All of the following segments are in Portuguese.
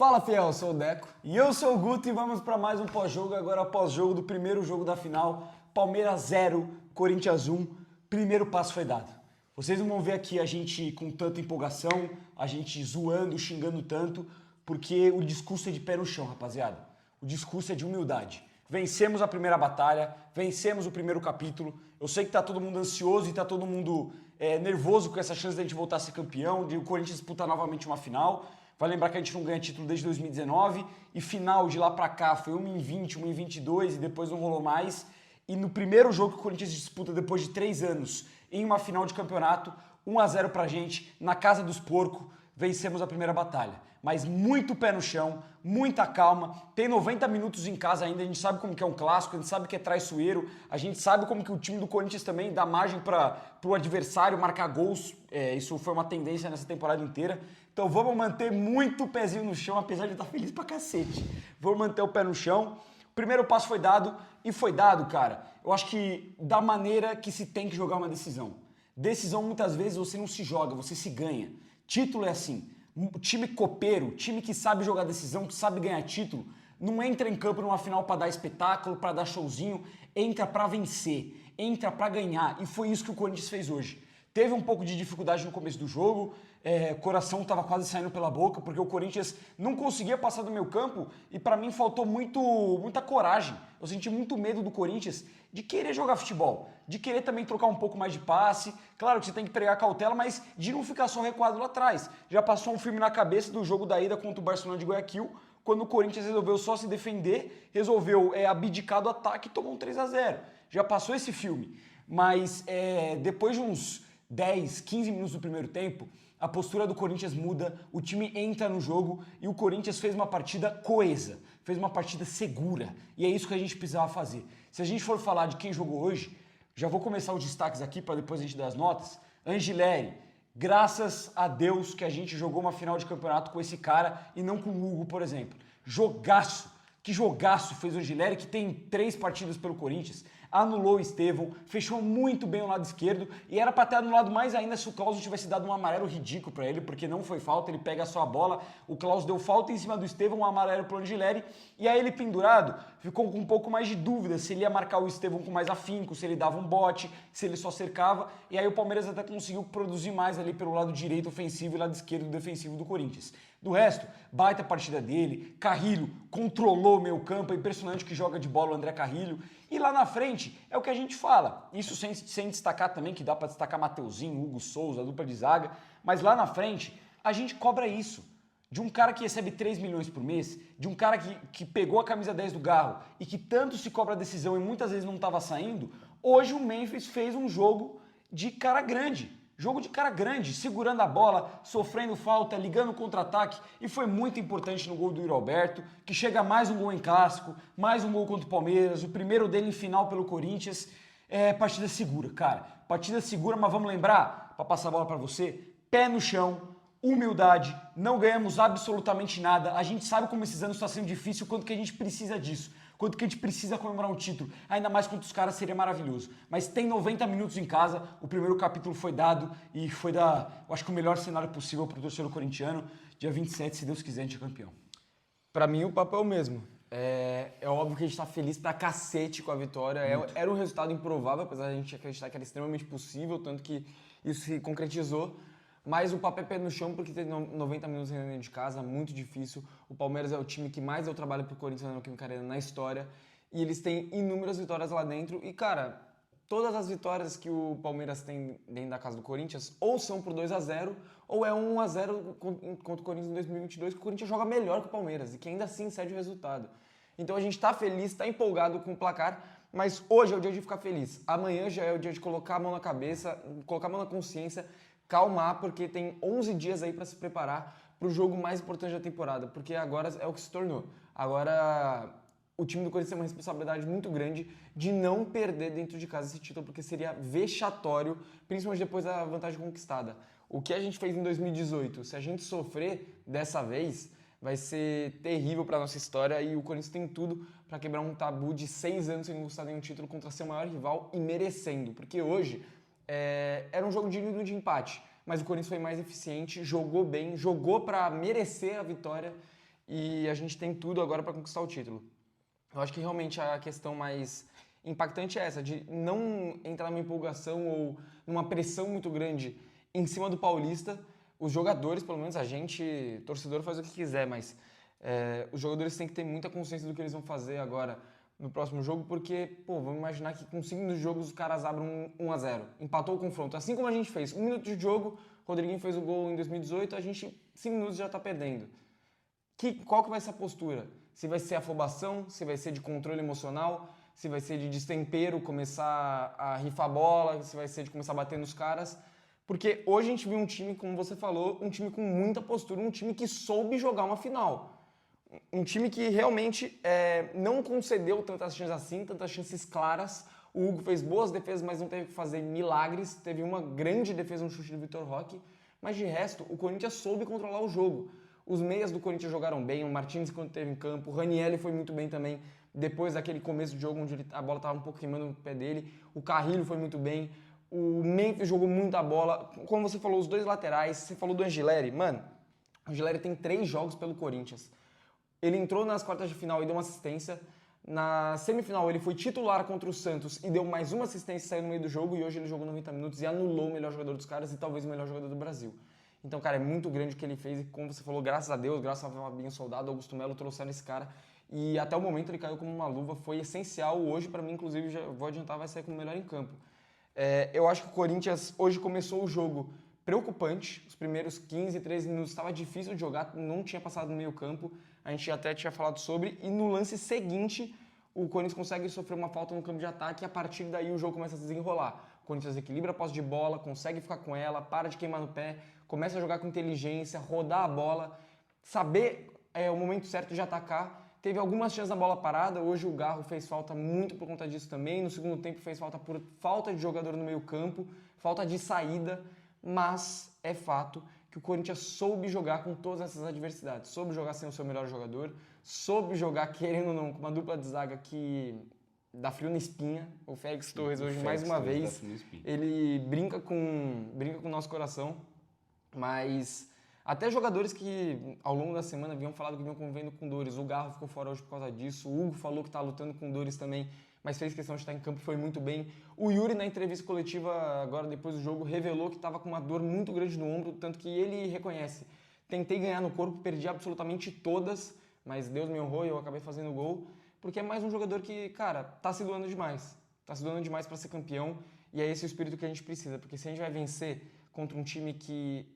Fala, fiel, eu sou o Deco. E eu sou o Guto e vamos para mais um pós-jogo, agora pós-jogo do primeiro jogo da final. Palmeiras 0, Corinthians 1, primeiro passo foi dado. Vocês não vão ver aqui a gente com tanta empolgação, a gente zoando, xingando tanto, porque o discurso é de pé no chão, rapaziada. O discurso é de humildade. Vencemos a primeira batalha, vencemos o primeiro capítulo. Eu sei que tá todo mundo ansioso e tá todo mundo nervoso com essa chance de a gente voltar a ser campeão, de o Corinthians disputar novamente uma final. Vai lembrar que a gente não ganha título desde 2019 e final de lá pra cá foi 1 em 20, 1 em 22 e depois não rolou mais. E no primeiro jogo que o Corinthians disputa depois de 3 anos em uma final de campeonato, 1-0 pra gente, na casa dos porcos, vencemos a primeira batalha. Mas muito pé no chão, muita calma, tem 90 minutos em casa ainda, a gente sabe como que é um clássico, a gente sabe que é traiçoeiro, a gente sabe como que o time do Corinthians também dá margem para o adversário marcar gols, isso foi uma tendência nessa temporada inteira. Então vamos manter muito o pezinho no chão, apesar de estar feliz pra cacete. Vamos manter o pé no chão. O primeiro passo foi dado, e foi dado, cara, eu acho que da maneira que se tem que jogar uma decisão. Decisão, muitas vezes, você não se joga, você se ganha. Título é assim. Time copeiro, time que sabe jogar decisão, que sabe ganhar título, não entra em campo numa final para dar espetáculo, para dar showzinho, entra para vencer, entra para ganhar. E foi isso que o Corinthians fez hoje. Teve um pouco de dificuldade no começo do jogo, o coração estava quase saindo pela boca, porque o Corinthians não conseguia passar do meio campo e para mim faltou muita coragem. Eu senti muito medo do Corinthians de querer jogar futebol, de querer também trocar um pouco mais de passe. Claro que você tem que pregar cautela, mas de não ficar só recuado lá atrás. Já passou um filme na cabeça do jogo da ida contra o Barcelona de Guayaquil, quando o Corinthians resolveu só se defender, resolveu abdicar do ataque e tomou um 3-0. Já passou esse filme. Mas depois de uns 10, 15 minutos do primeiro tempo, a postura do Corinthians muda, o time entra no jogo e o Corinthians fez uma partida coesa, fez uma partida segura. E é isso que a gente precisava fazer. Se a gente for falar de quem jogou hoje, já vou começar os destaques aqui para depois a gente dar as notas. Angileri, graças a Deus que a gente jogou uma final de campeonato com esse cara e não com o Hugo, por exemplo. Jogaço! Que jogaço fez o Angileri, que tem 3 partidas pelo Corinthians, anulou o Estevão, fechou muito bem o lado esquerdo e era para ter anulado mais ainda se o Klaus tivesse dado um amarelo ridículo para ele, porque não foi falta, ele pega só a bola, o Klaus deu falta em cima do Estevão, um amarelo pro Angileri, e aí ele pendurado ficou com um pouco mais de dúvida se ele ia marcar o Estevão com mais afinco, se ele dava um bote, se ele só cercava, e aí o Palmeiras até conseguiu produzir mais ali pelo lado direito ofensivo e lado esquerdo defensivo do Corinthians. Do resto, baita partida dele, Carrilho controlou o meio campo, é impressionante que joga de bola o André Carrilho. E lá na frente é o que a gente fala, isso sem destacar também, que dá para destacar Mateuzinho, Hugo Souza, a dupla de zaga, mas lá na frente a gente cobra isso. De um cara que recebe 3 milhões por mês, de um cara que pegou a camisa 10 do Garro e que tanto se cobra a decisão e muitas vezes não estava saindo, hoje o Memphis fez um jogo de cara grande. Jogo de cara grande, segurando a bola, sofrendo falta, ligando contra-ataque, e foi muito importante no gol do Yuri Alberto, que chega mais um gol em clássico, mais um gol contra o Palmeiras, o primeiro dele em final pelo Corinthians. Partida segura, cara. Partida segura, mas vamos lembrar, para passar a bola para você, pé no chão, humildade, não ganhamos absolutamente nada. A gente sabe como esses anos estão sendo difícil, quanto que a gente precisa disso. Quanto que a gente precisa comemorar um título, ainda mais contra os caras seria maravilhoso. Mas tem 90 minutos em casa, o primeiro capítulo foi dado e foi eu acho que o melhor cenário possível para o torcedor corintiano. Dia 27, se Deus quiser, a gente é campeão. Pra mim, o papo é o mesmo. É óbvio que a gente tá feliz pra cacete com a vitória. Era um resultado improvável, apesar de a gente acreditar que era extremamente possível, tanto que isso se concretizou. Mas o papo é pé no chão, porque tem 90 minutos dentro de casa, muito difícil. O Palmeiras é o time que mais deu trabalho pro Corinthians na Neoquímica Arena na história. E eles têm inúmeras vitórias lá dentro. E, cara, todas as vitórias que o Palmeiras tem dentro da casa do Corinthians, ou são por 2-0, ou é 1-0 contra o Corinthians em 2022, que o Corinthians joga melhor que o Palmeiras, e que ainda assim cede o resultado. Então a gente tá feliz, tá empolgado com o placar, mas hoje é o dia de ficar feliz. Amanhã já é o dia de colocar a mão na cabeça, colocar a mão na consciência, calmar, porque tem 11 dias aí para se preparar para o jogo mais importante da temporada, porque agora é o que se tornou. Agora o time do Corinthians tem uma responsabilidade muito grande de não perder dentro de casa esse título, porque seria vexatório, principalmente depois da vantagem conquistada. O que a gente fez em 2018, se a gente sofrer dessa vez, vai ser terrível para nossa história, e o Corinthians tem tudo para quebrar um tabu de 6 anos sem conquistar nenhum título contra seu maior rival e merecendo, porque hoje era um jogo digno de empate, mas o Corinthians foi mais eficiente, jogou bem, jogou para merecer a vitória e a gente tem tudo agora para conquistar o título. Eu acho que realmente a questão mais impactante é essa, de não entrar numa empolgação ou numa pressão muito grande em cima do Paulista. Os jogadores, pelo menos a gente, torcedor, faz o que quiser, mas os jogadores têm que ter muita consciência do que eles vão fazer agora no próximo jogo, porque, vamos imaginar que com 5 minutos de jogo os caras abrem 1-0, empatou o confronto, assim como a gente fez. 1 minuto de jogo, o Rodriguinho fez o gol em 2018, a gente, 5 minutos já tá perdendo. Qual que vai ser a postura? Se vai ser afobação, se vai ser de controle emocional, se vai ser de destempero, começar a rifar a bola, se vai ser de começar a bater nos caras. Porque hoje a gente viu um time, como você falou, um time com muita postura, um time que soube jogar uma final. Um time que realmente não concedeu tantas chances assim, tantas chances claras. O Hugo fez boas defesas, mas não teve que fazer milagres. Teve uma grande defesa no chute do Vitor Roque. Mas de resto, o Corinthians soube controlar o jogo. Os meias do Corinthians jogaram bem, o Martins quando esteve em campo, o Ranieri foi muito bem também, depois daquele começo de jogo onde a bola estava um pouco queimando no pé dele. O Carrilho foi muito bem, o Memphis jogou muita bola. Como você falou, os dois laterais, você falou do Angileri. Mano, o Angileri tem 3 jogos pelo Corinthians. Ele entrou nas quartas de final e deu uma assistência. Na semifinal ele foi titular contra o Santos e deu mais uma assistência e saiu no meio do jogo. E hoje ele jogou 90 minutos e anulou o melhor jogador dos caras e talvez o melhor jogador do Brasil. Então, cara, é muito grande o que ele fez e, como você falou, graças a Deus, graças a Fabinho Soldado, Augusto Melo trouxeram esse cara e até o momento ele caiu como uma luva, foi essencial. Hoje, para mim, inclusive, já vou adiantar, vai sair como o melhor em campo. Eu acho que o Corinthians hoje começou o jogo preocupante, os primeiros 15, 13 minutos estava difícil de jogar, não tinha passado no meio campo, a gente até tinha falado sobre, e no lance seguinte o Corinthians consegue sofrer uma falta no campo de ataque e a partir daí o jogo começa a se desenrolar. O Corinthians equilibra a posse de bola, consegue ficar com ela, para de queimar no pé, começa a jogar com inteligência, rodar a bola, saber o momento certo de atacar. Teve algumas chances na bola parada, hoje o Garro fez falta muito por conta disso também, no segundo tempo fez falta por falta de jogador no meio campo, falta de saída, mas é fato que o Corinthians soube jogar com todas essas adversidades, soube jogar sem o seu melhor jogador, soube jogar, querendo ou não, com uma dupla de zaga que dá frio na espinha. O Félix Torres hoje, mais uma vez, ele brinca com o nosso coração. Mas até jogadores que ao longo da semana haviam falado que vinham convivendo com dores. O Garro ficou fora hoje por causa disso. O Hugo falou que está lutando com dores também, mas fez questão de estar em campo, foi muito bem. O Yuri, na entrevista coletiva, agora depois do jogo, revelou que estava com uma dor muito grande no ombro, tanto que ele reconhece. Tentei ganhar no corpo, perdi absolutamente todas, mas Deus me honrou e eu acabei fazendo o gol, porque é mais um jogador que, cara, tá se doando demais. Tá se doando demais para ser campeão e é esse o espírito que a gente precisa, porque se a gente vai vencer contra um time que,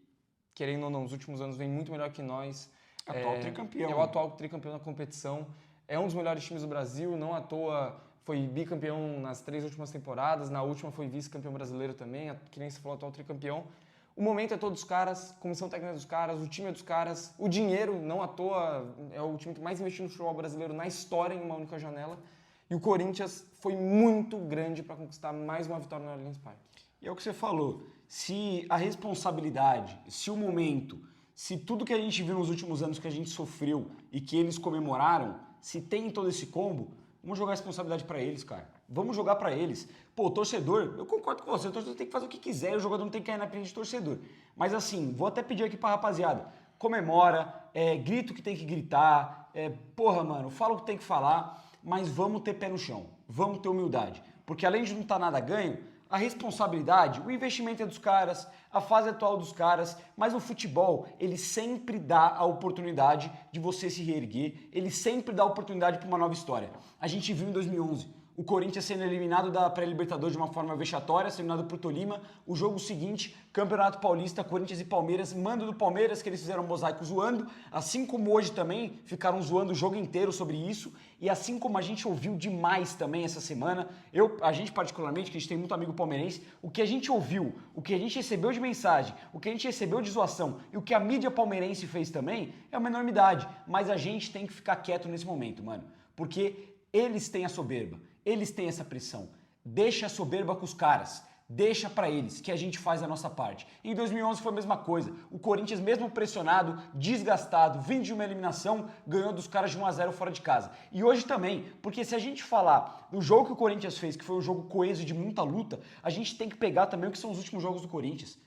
querendo ou não, nos últimos anos vem muito melhor que nós. Atual tricampeão. É o atual tricampeão da competição. É um dos melhores times do Brasil, não à toa foi bicampeão nas 3 últimas temporadas, na última foi vice-campeão brasileiro também, que nem se falou, atual tricampeão. O momento é todos os caras, comissão técnica dos caras, o time é dos caras, o dinheiro, não à toa, é o time que mais investiu no futebol brasileiro na história em uma única janela. E o Corinthians foi muito grande para conquistar mais uma vitória no Allianz Parque. E é o que você falou, se a responsabilidade, se o momento, se tudo que a gente viu nos últimos anos que a gente sofreu e que eles comemoraram, se tem todo esse combo, vamos jogar a responsabilidade para eles, cara. Vamos jogar para eles. Pô, o torcedor, eu concordo com você, o torcedor tem que fazer o que quiser, o jogador não tem que cair na pilha de torcedor. Mas assim, vou até pedir aqui pra rapaziada, comemora, grita o que tem que gritar, porra, mano, fala o que tem que falar, mas vamos ter pé no chão, vamos ter humildade. Porque além de não estar nada ganho, a responsabilidade, o investimento é dos caras, a fase atual dos caras, mas o futebol, ele sempre dá a oportunidade de você se reerguer, ele sempre dá a oportunidade para uma nova história. A gente viu em 2011 o Corinthians sendo eliminado da pré-Libertadores de uma forma vexatória, sendo eliminado por Tolima. O jogo seguinte, Campeonato Paulista, Corinthians e Palmeiras, mando do Palmeiras, que eles fizeram um mosaico zoando, assim como hoje também ficaram zoando o jogo inteiro sobre isso, e assim como a gente ouviu demais também essa semana, a gente particularmente, que a gente tem muito amigo palmeirense, o que a gente ouviu, o que a gente recebeu de mensagem, o que a gente recebeu de zoação e o que a mídia palmeirense fez também é uma enormidade, mas a gente tem que ficar quieto nesse momento, mano, porque eles têm a soberba. Eles têm essa pressão. Deixa a soberba com os caras. Deixa pra eles, que a gente faz a nossa parte. Em 2011 foi a mesma coisa. O Corinthians, mesmo pressionado, desgastado, vindo de uma eliminação, ganhou dos caras de 1-0 fora de casa. E hoje também, porque se a gente falar no jogo que o Corinthians fez, que foi um jogo coeso de muita luta, a gente tem que pegar também o que são os últimos jogos do Corinthians.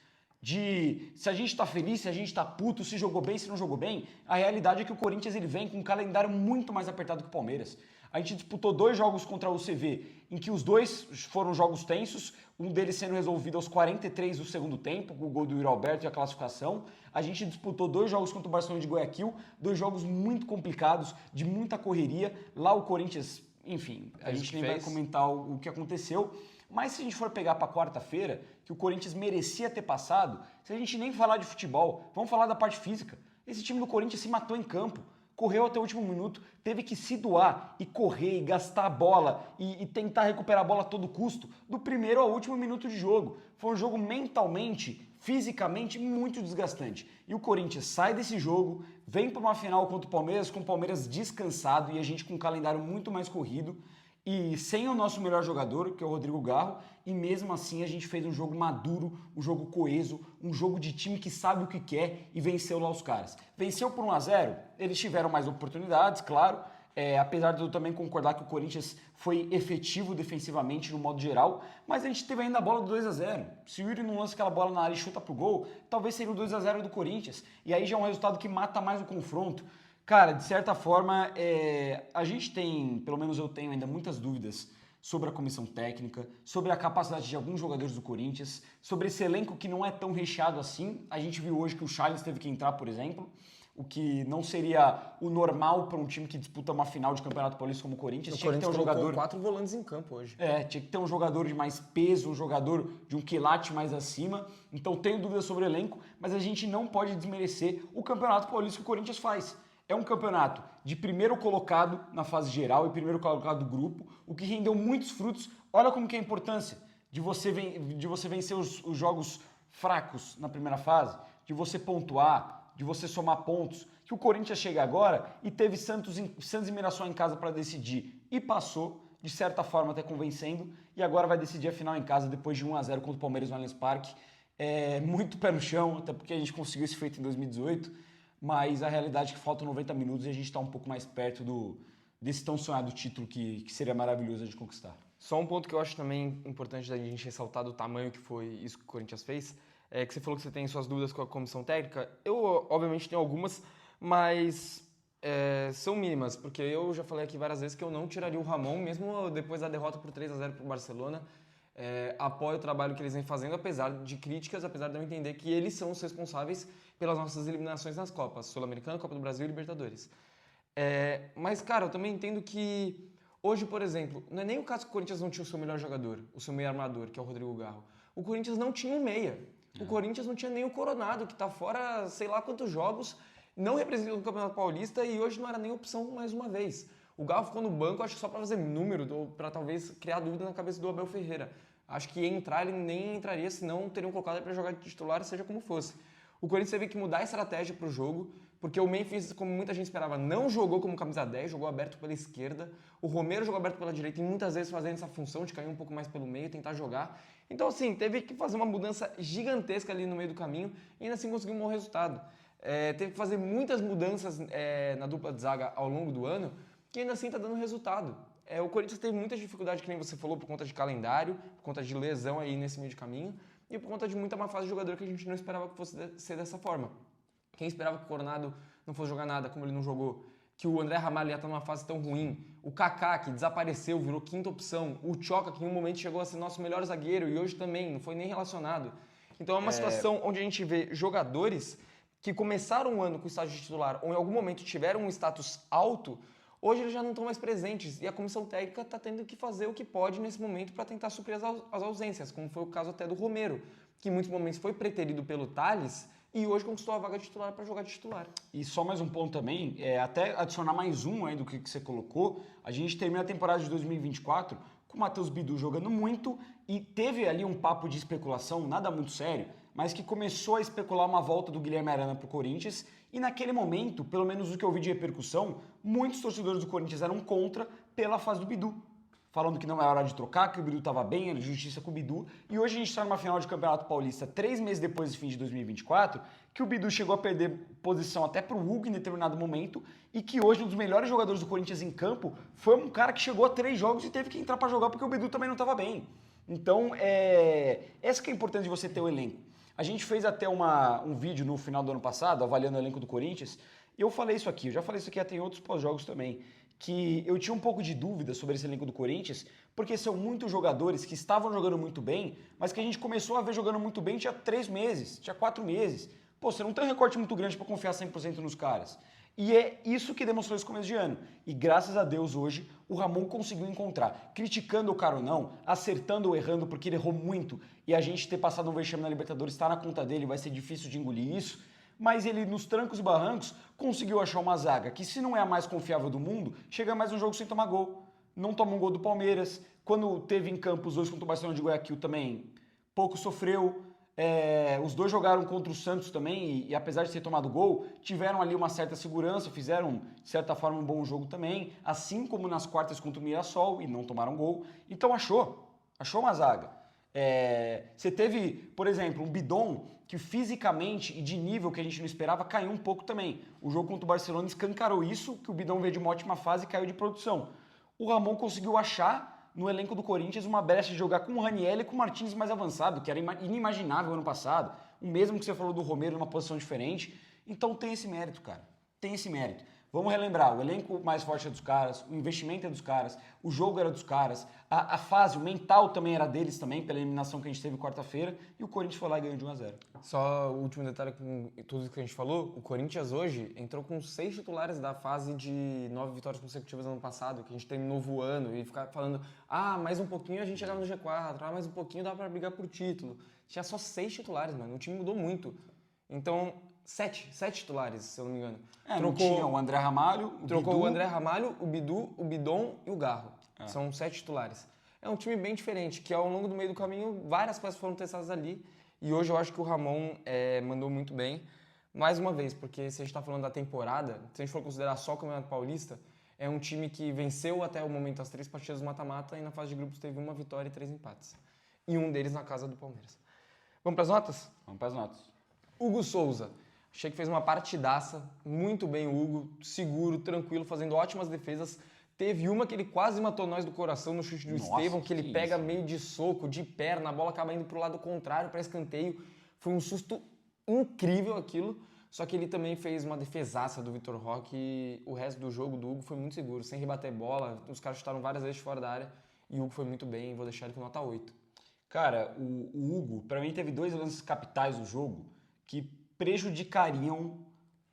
de se a gente tá feliz, se a gente tá puto, se jogou bem, se não jogou bem. A realidade é que o Corinthians ele vem com um calendário muito mais apertado que o Palmeiras. A gente disputou 2 jogos contra o UCV, em que os 2 foram jogos tensos, um deles sendo resolvido aos 43 do segundo tempo, com o gol do Yuri Alberto e a classificação. A gente disputou 2 jogos contra o Barcelona de Guayaquil, 2 jogos muito complicados, de muita correria. Lá o Corinthians, enfim, a gente nem vai comentar o que aconteceu. Mas se a gente for pegar para quarta-feira, que o Corinthians merecia ter passado, se a gente nem falar de futebol, vamos falar da parte física. Esse time do Corinthians se matou em campo. Correu até o último minuto, teve que se doar e correr e gastar a bola e tentar recuperar a bola a todo custo, do primeiro ao último minuto de jogo. Foi um jogo mentalmente, fisicamente muito desgastante. E o Corinthians sai desse jogo, vem para uma final contra o Palmeiras, com o Palmeiras descansado e a gente com um calendário muito mais corrido. E sem o nosso melhor jogador, que é o Rodrigo Garro, e mesmo assim a gente fez um jogo maduro, um jogo coeso, um jogo de time que sabe o que quer e venceu lá os caras. Venceu por 1-0, eles tiveram mais oportunidades, claro, apesar de eu também concordar que o Corinthians foi efetivo defensivamente no modo geral, mas a gente teve ainda a bola do 2-0. Se o Yuri não lança aquela bola na área e chuta pro gol, talvez seria o 2-0 do Corinthians, e aí já é um resultado que mata mais o confronto. Cara, de certa forma, a gente tem, pelo menos eu tenho ainda muitas dúvidas sobre a comissão técnica, sobre a capacidade de alguns jogadores do Corinthians, sobre esse elenco que não é tão recheado assim. A gente viu hoje que o Charles teve que entrar, por exemplo, o que não seria o normal para um time que disputa uma final de Campeonato Paulista como o Corinthians. Tinha que ter um jogador... 4 volantes em campo hoje. Tinha que ter um jogador de mais peso, um jogador de um quilate mais acima. Então tenho dúvidas sobre o elenco, mas a gente não pode desmerecer o Campeonato Paulista que o Corinthians faz. É um campeonato de primeiro colocado na fase geral e primeiro colocado do grupo, o que rendeu muitos frutos. Olha como que é a importância de você vencer os jogos fracos na primeira fase, de você pontuar, de você somar pontos. Que o Corinthians chega agora e teve Santos e Mirassol em casa para decidir e passou, de certa forma até convencendo, e agora vai decidir a final em casa depois de 1-0 contra o Palmeiras no Allianz Parque. Muito pé no chão, até porque a gente conseguiu esse feito em 2018. Mas a realidade é que faltam 90 minutos e a gente está um pouco mais perto desse tão sonhado título que seria maravilhoso de conquistar. Só um ponto que eu acho também importante da gente ressaltar do tamanho que foi isso que o Corinthians fez, é que você falou que você tem suas dúvidas com a comissão técnica. Eu, obviamente, tenho algumas, mas são mínimas, porque eu já falei aqui várias vezes que eu não tiraria o Ramon, mesmo depois da derrota por 3-0 para o Barcelona. Apoio o trabalho que eles vêm fazendo, apesar de críticas, apesar de eu entender que eles são os responsáveis pelas nossas eliminações nas Copas, Sul-Americana, Copa do Brasil e Libertadores. Mas, cara, eu também entendo que hoje, por exemplo, não é nem o caso que o Corinthians não tinha o seu melhor jogador, o seu meio armador, que é o Rodrigo Garro. O Corinthians não tinha um meia. O Corinthians não tinha nem o Coronado, que está fora sei lá quantos jogos, não representa o Campeonato Paulista e hoje não era nem opção mais uma vez. O Garro ficou no banco, acho que só para fazer número, para talvez criar dúvida na cabeça do Abel Ferreira. Acho que ia entrar, ele nem entraria, senão teriam colocado ele para jogar de titular, seja como fosse. O Corinthians teve que mudar a estratégia para o jogo, porque o Memphis, como muita gente esperava, não jogou como camisa 10, jogou aberto pela esquerda. O Romero jogou aberto pela direita e muitas vezes fazendo essa função de cair um pouco mais pelo meio, tentar jogar. Então, assim, teve que fazer uma mudança gigantesca ali no meio do caminho e ainda assim conseguiu um bom resultado. Teve que fazer muitas mudanças na dupla de zaga ao longo do ano, que ainda assim está dando resultado. O Corinthians teve muita dificuldade, que nem você falou, por conta de calendário, por conta de lesão aí nesse meio de caminho e por conta de muita má fase de jogador que a gente não esperava que fosse ser dessa forma. Quem esperava que o Coronado não fosse jogar nada, como ele não jogou, que o André Ramalho ia estar numa fase tão ruim, o Kaká, que desapareceu, virou quinta opção, o Tchoka, que em um momento chegou a ser nosso melhor zagueiro e hoje também não foi nem relacionado. Então é uma situação onde a gente vê jogadores que começaram o ano com o estágio de titular ou em algum momento tiveram um status alto, hoje eles já não estão mais presentes e a comissão técnica está tendo que fazer o que pode nesse momento para tentar suprir as ausências, como foi o caso até do Romero, que em muitos momentos foi preterido pelo Tales e hoje conquistou a vaga de titular para jogar de titular. E só mais um ponto também, até adicionar mais um aí do que você colocou, a gente termina a temporada de 2024 com o Matheus Bidu jogando muito e teve ali um papo de especulação, nada muito sério, mas que começou a especular uma volta do Guilherme Arana para o Corinthians e naquele momento, pelo menos o que eu vi de repercussão, muitos torcedores do Corinthians eram contra pela fase do Bidu, falando que não é hora de trocar, que o Bidu estava bem, era justiça com o Bidu, e hoje a gente está numa final de Campeonato Paulista 3 meses depois do fim de 2024, que o Bidu chegou a perder posição até para o Hugo em determinado momento, e que hoje um dos melhores jogadores do Corinthians em campo foi um cara que chegou a 3 jogos e teve que entrar para jogar porque o Bidu também não estava bem. Então, essa que é a importância de você ter o elenco. A gente fez até um vídeo no final do ano passado, avaliando o elenco do Corinthians, e eu falei isso aqui, eu já falei isso aqui até em outros pós-jogos também, que eu tinha um pouco de dúvida sobre esse elenco do Corinthians, porque são muitos jogadores que estavam jogando muito bem, mas que a gente começou a ver jogando muito bem tinha 3 meses, tinha 4 meses. Pô, você não tem um recorte muito grande para confiar 100% nos caras. E é isso que demonstrou esse começo de ano. E graças a Deus hoje o Ramon conseguiu encontrar. Criticando o cara ou não, acertando ou errando, porque ele errou muito. E a gente ter passado um vexame na Libertadores está na conta dele, vai ser difícil de engolir isso. Mas ele, nos trancos e barrancos, conseguiu achar uma zaga que, se não é a mais confiável do mundo, chega mais um jogo sem tomar gol. Não toma um gol do Palmeiras. Quando teve em campo os dois contra o Barcelona de Guayaquil também, pouco sofreu. Os dois jogaram contra o Santos também e apesar de ter tomado gol, tiveram ali uma certa segurança, fizeram de certa forma um bom jogo também, assim como nas quartas contra o Mirassol e não tomaram gol. Então achou uma zaga. Você teve, por exemplo, um Bidon que fisicamente e de nível que a gente não esperava caiu um pouco também. O jogo contra o Barcelona escancarou isso, que o Bidon veio de uma ótima fase e caiu de produção. O Ramon conseguiu achar no elenco do Corinthians uma brecha de jogar com o Raniel e com o Martins mais avançado, que era inimaginável ano passado. O mesmo que você falou do Romero numa posição diferente. Então tem esse mérito, cara. Tem esse mérito. Vamos relembrar, o elenco mais forte é dos caras, o investimento é dos caras, o jogo era dos caras, a fase, o mental também era deles também, pela eliminação que a gente teve quarta-feira, e o Corinthians foi lá e ganhou de 1-0. Só o último detalhe com tudo isso que a gente falou, o Corinthians hoje entrou com 6 titulares da fase de 9 vitórias consecutivas no ano passado, que a gente terminou voando e ficar falando, mais um pouquinho a gente chegava no G4, mais um pouquinho dá pra brigar por título. Tinha só 6 titulares, mano, o time mudou muito. Então, 7 titulares, se eu não me engano. Não tinha o André Ramalho, Trocou o André Ramalho, o Bidu, o Bidon e o Garro. São 7 titulares. É um time bem diferente, que ao longo do meio do caminho, várias peças foram testadas ali. E hoje eu acho que o Ramon mandou muito bem. Mais uma vez, porque se a gente está falando da temporada, se a gente for considerar só o Campeonato Paulista, é um time que venceu até o momento as 3 partidas do mata-mata e na fase de grupos teve 1 vitória e 3 empates. E um deles na casa do Palmeiras. Vamos para as notas? Vamos para as notas. Hugo Souza. Achei que fez uma partidaça, muito bem o Hugo, seguro, tranquilo, fazendo ótimas defesas. Teve uma que ele quase matou nós do coração no chute do Estevão, que ele pega meio de soco, de perna, a bola acaba indo para o lado contrário, para escanteio. Foi um susto incrível aquilo, só que ele também fez uma defesaça do Vitor Roque e o resto do jogo do Hugo foi muito seguro, sem rebater bola, os caras chutaram várias vezes fora da área e o Hugo foi muito bem, vou deixar ele com nota 8. Cara, o Hugo, para mim, teve 2 lances capitais do jogo que prejudicariam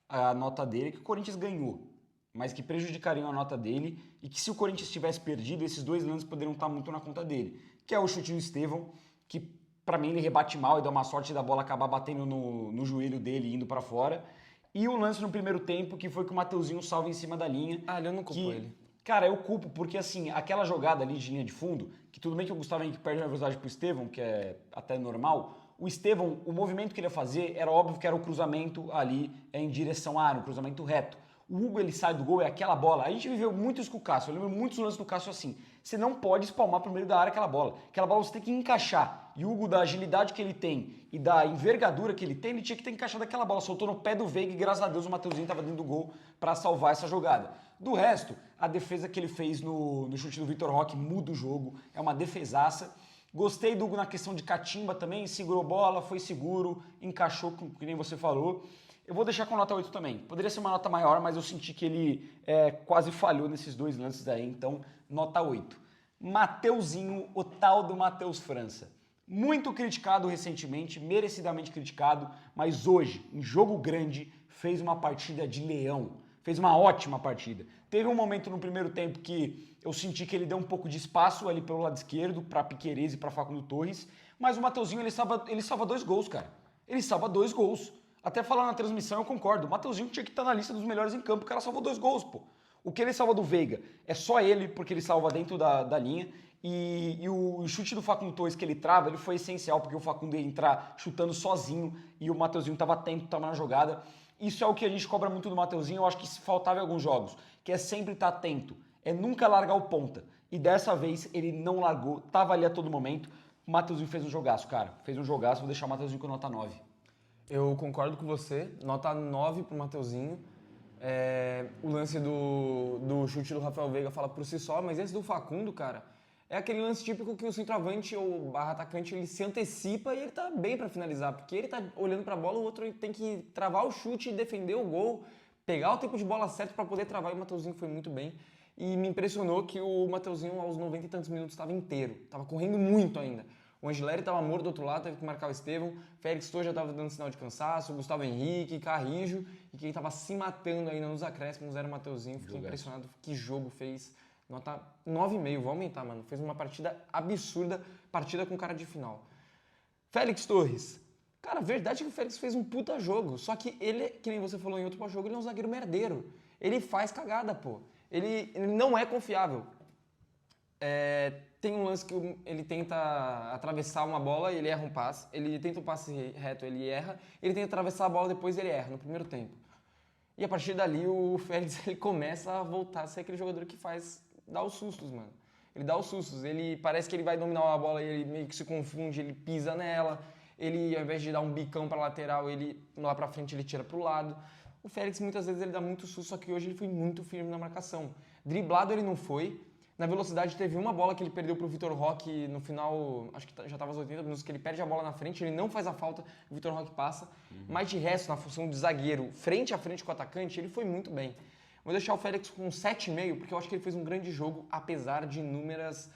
a nota dele, que o Corinthians ganhou, mas que prejudicariam a nota dele e que se o Corinthians tivesse perdido, esses 2 lances poderiam estar muito na conta dele, que é o chute do Estevão, que pra mim ele rebate mal e dá uma sorte da bola acabar batendo no joelho dele e indo pra fora, e o lance no primeiro tempo, que foi que o Mateuzinho salva em cima da linha. Eu não culpo ele. Cara, eu culpo porque, assim, aquela jogada ali de linha de fundo, que tudo bem que o Gustavo Henrique perde a velocidade pro Estevão, que é até normal, o Estevão, o movimento que ele ia fazer, era óbvio que era o cruzamento ali em direção à área, um cruzamento reto. O Hugo, ele sai do gol, é aquela bola. A gente viveu muito isso com o Cássio, eu lembro muitos lances do Cássio assim. Você não pode espalmar pro meio da área aquela bola. Aquela bola você tem que encaixar. E o Hugo, da agilidade que ele tem e da envergadura que ele tem, ele tinha que ter encaixado aquela bola. Soltou no pé do Veiga e, graças a Deus, o Mateuzinho estava dentro do gol para salvar essa jogada. Do resto, a defesa que ele fez no chute do Vitor Roque muda o jogo. É uma defesaça. Gostei do Hugo na questão de catimba também, segurou bola, foi seguro, encaixou, que nem você falou. Eu vou deixar com nota 8 também. Poderia ser uma nota maior, mas eu senti que ele quase falhou nesses 2 lances aí, então nota 8. Mateuzinho, o tal do Matheus França. Muito criticado recentemente, merecidamente criticado, mas hoje, em jogo grande, fez uma partida de leão. Fez uma ótima partida. Teve um momento no primeiro tempo que eu senti que ele deu um pouco de espaço ali pelo lado esquerdo para Piquerez e para Facundo Torres, mas o Mateuzinho ele salva 2 gols, cara. Ele salva 2 gols. Até falando na transmissão eu concordo. O Mateuzinho tinha que estar na lista dos melhores em campo, o cara salvou 2 gols, pô. O que ele salva do Veiga é só ele, porque ele salva dentro da linha. E o chute do Facundo Torres que ele trava, ele foi essencial, porque o Facundo ia entrar chutando sozinho e o Mateuzinho estava atento, estava na jogada. Isso é o que a gente cobra muito do Mateuzinho, eu acho que faltava em alguns jogos, que é sempre estar atento, é nunca largar o ponta. E dessa vez ele não largou, estava ali a todo momento. O Mateuzinho fez um jogaço, cara. Fez um jogaço, vou deixar o Mateuzinho com nota 9. Eu concordo com você, nota 9 pro Mateuzinho. O lance do chute do Rafael Veiga fala por si só, mas esse do Facundo, cara, É aquele lance típico que o centroavante ou barra atacante ele se antecipa e ele tá bem para finalizar, porque ele tá olhando para a bola, o outro tem que travar o chute e defender o gol, pegar o tempo de bola certo para poder travar, e o Mateuzinho foi muito bem. E me impressionou que o Mateuzinho aos 90 e tantos minutos estava inteiro, estava correndo muito ainda. O Angileri estava morto do outro lado, teve que marcar o Estevão, Félix Torres já estava dando sinal de cansaço, Gustavo Henrique, Carrijo, e quem estava se matando ainda nos acréscimos era o Mateuzinho. Fiquei impressionado que jogo fez. Nota 9,5, vou aumentar, mano. Fez uma partida absurda, partida com cara de final. Félix Torres. Cara, a verdade é que o Félix fez um puta jogo, só que ele, que nem você falou em outro jogo, ele é um zagueiro merdeiro. Ele faz cagada, pô. Ele não é confiável. Tem um lance que ele tenta atravessar uma bola e ele erra um passe. Ele tenta um passe reto, ele erra. Ele tenta atravessar a bola, depois ele erra, no primeiro tempo. E a partir dali o Félix ele começa a voltar a ser aquele jogador que dá os sustos, mano. Ele dá os sustos. Ele parece que ele vai dominar uma bola e ele meio que se confunde, ele pisa nela. Ele, ao invés de dar um bicão pra lateral, ele lá pra frente ele tira pro lado. O Félix muitas vezes ele dá muito susto, só que hoje ele foi muito firme na marcação. Driblado ele não foi. Na velocidade teve uma bola que ele perdeu pro Vitor Roque no final, acho que já estava aos 80 minutos, que ele perde a bola na frente, ele não faz a falta, o Vitor Roque passa. Mas de resto, na função de zagueiro, frente a frente com o atacante, ele foi muito bem. Vou deixar o Félix com 7,5, porque eu acho que ele fez um grande jogo, apesar de inúmeras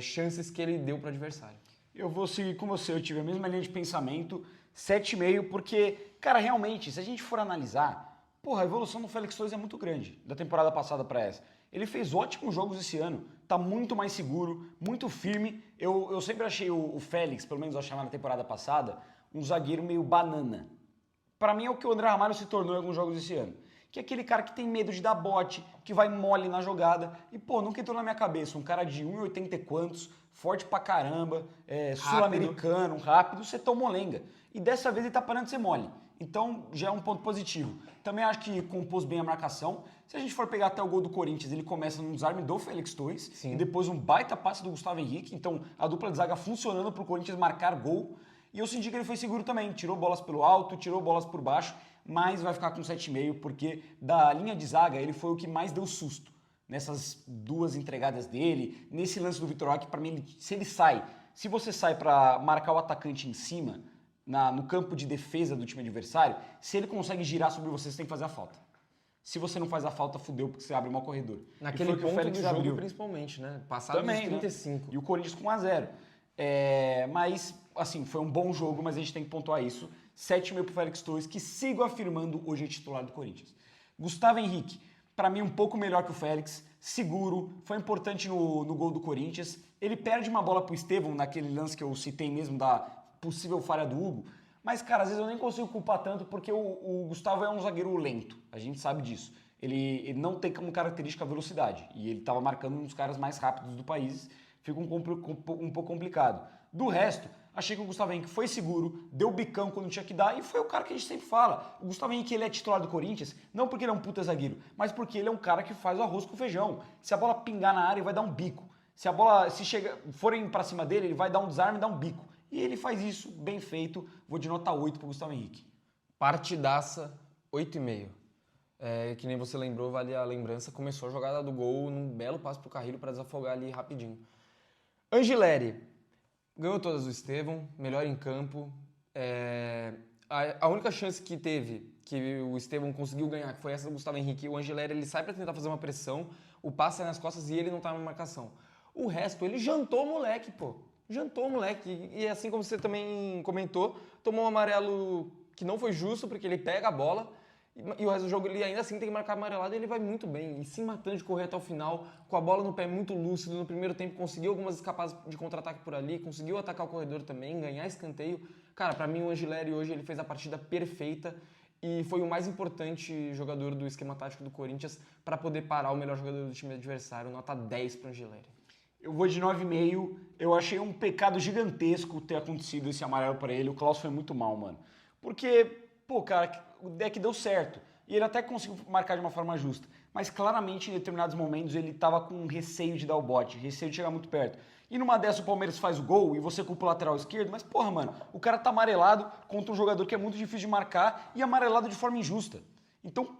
chances que ele deu para o adversário. Eu vou seguir com você, eu tive a mesma linha de pensamento, 7,5, porque, cara, realmente, se a gente for analisar, porra, a evolução do Félix Torres é muito grande, da temporada passada para essa. Ele fez ótimos jogos esse ano, tá muito mais seguro, muito firme. Eu sempre achei o Félix, pelo menos eu achava na temporada passada, um zagueiro meio banana. Pra mim é o que o André Ramalho se tornou em alguns jogos esse ano. Que é aquele cara que tem medo de dar bote, que vai mole na jogada. E, pô, nunca entrou na minha cabeça. Um cara de 1,80 e quantos, forte pra caramba, sul-americano, rápido, você toma molenga. E dessa vez ele tá parando de ser mole. Então já é um ponto positivo. Também acho que compôs bem a marcação. Se a gente for pegar até o gol do Corinthians, ele começa num desarme do Félix Torres. Sim. E depois um baita passe do Gustavo Henrique. Então a dupla de zaga funcionando pro Corinthians marcar gol. E eu senti que ele foi seguro também. Tirou bolas pelo alto, tirou bolas por baixo. Mas vai ficar com 7,5 porque da linha de zaga ele foi o que mais deu susto. Nessas duas entregadas dele, nesse lance do Vitor Roque, para mim, se você sai para marcar o atacante em cima, no campo de defesa do time adversário, se ele consegue girar sobre você, você tem que fazer a falta. Se você não faz a falta, fudeu, porque você abre um corredor. Naquele ponto do jogo, principalmente, né? Passado também, dos 35. Né? E o Corinthians com 1-0. Mas, assim, foi um bom jogo, mas a gente tem que pontuar isso. 7,5 pro Félix Torres, que sigo afirmando hoje é titular do Corinthians. Gustavo Henrique, para mim um pouco melhor que o Félix, seguro, foi importante no gol do Corinthians. Ele perde uma bola pro Estevão, naquele lance que eu citei mesmo da possível falha do Hugo. Mas, cara, às vezes eu nem consigo culpar tanto porque o Gustavo é um zagueiro lento, a gente sabe disso. Ele não tem como característica a velocidade e ele estava marcando um dos caras mais rápidos do país, fica um pouco complicado. Do resto, achei que o Gustavo Henrique foi seguro, deu bicão quando tinha que dar e foi o cara que a gente sempre fala. O Gustavo Henrique ele é titular do Corinthians, não porque ele é um puta zagueiro, mas porque ele é um cara que faz o arroz com feijão. Se a bola pingar na área, ele vai dar um bico. Forem pra cima dele, ele vai dar um desarme e dar um bico. E ele faz isso bem feito. Vou de nota 8 pro Gustavo Henrique. Partidaça, 8,5. Que nem você lembrou, vale a lembrança, começou a jogada do gol num belo passo pro Carrilho para desafogar ali rapidinho. Angileri ganhou todas do Estevão, melhor em campo. A única chance que teve, que o Estevão conseguiu ganhar, que foi essa do Gustavo Henrique, o Angileri ele sai para tentar fazer uma pressão, o passe é nas costas e ele não tá na marcação. O resto, ele jantou o moleque, pô. Jantou o moleque. E assim como você também comentou, tomou um amarelo que não foi justo, porque ele pega a bola e o resto do jogo ele ainda assim tem que marcar amarelado e ele vai muito bem. E se matando de correr até o final, com a bola no pé muito lúcido, no primeiro tempo conseguiu algumas escapadas de contra-ataque por ali, conseguiu atacar o corredor também, ganhar escanteio. Cara, pra mim o Angileri hoje ele fez a partida perfeita e foi o mais importante jogador do esquema tático do Corinthians para poder parar o melhor jogador do time adversário. Nota 10 pro Angileri. Eu vou de 9,5. Eu achei um pecado gigantesco ter acontecido esse amarelo para ele. O Klaus foi muito mal, mano. Porque, pô, cara, o deck deu certo. E ele até conseguiu marcar de uma forma justa. Mas claramente, em determinados momentos, ele tava com receio de dar o bote, receio de chegar muito perto. E numa dessa o Palmeiras faz o gol e você culpa o lateral esquerdo, mas porra, mano, o cara tá amarelado contra um jogador que é muito difícil de marcar e amarelado de forma injusta. Então,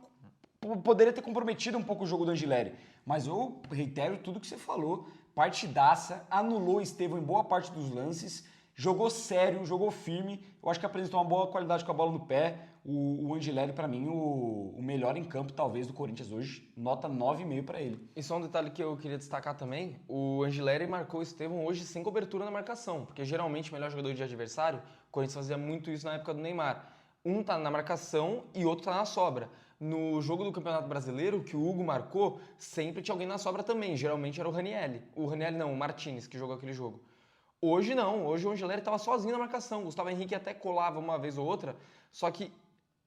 poderia ter comprometido um pouco o jogo do Angileri. Mas eu reitero tudo que você falou. partidaça, anulou o Estevão em boa parte dos lances, jogou sério, jogou firme, eu acho que apresentou uma boa qualidade com a bola no pé. O Angelelli, para mim, o melhor em campo, talvez, do Corinthians hoje, nota 9,5 para ele. E só um detalhe que eu queria destacar também, o Angileri marcou o Estevão hoje sem cobertura na marcação, porque geralmente o melhor jogador de adversário, o Corinthians fazia muito isso na época do Neymar. Um tá na marcação e outro tá na sobra. No jogo do Campeonato Brasileiro, que o Hugo marcou, sempre tinha alguém na sobra também, geralmente era o Ranieri. O Ranieri não, o Martinez, que jogou aquele jogo. Hoje não, hoje o Angileri estava sozinho na marcação, o Gustavo Henrique até colava uma vez ou outra, só que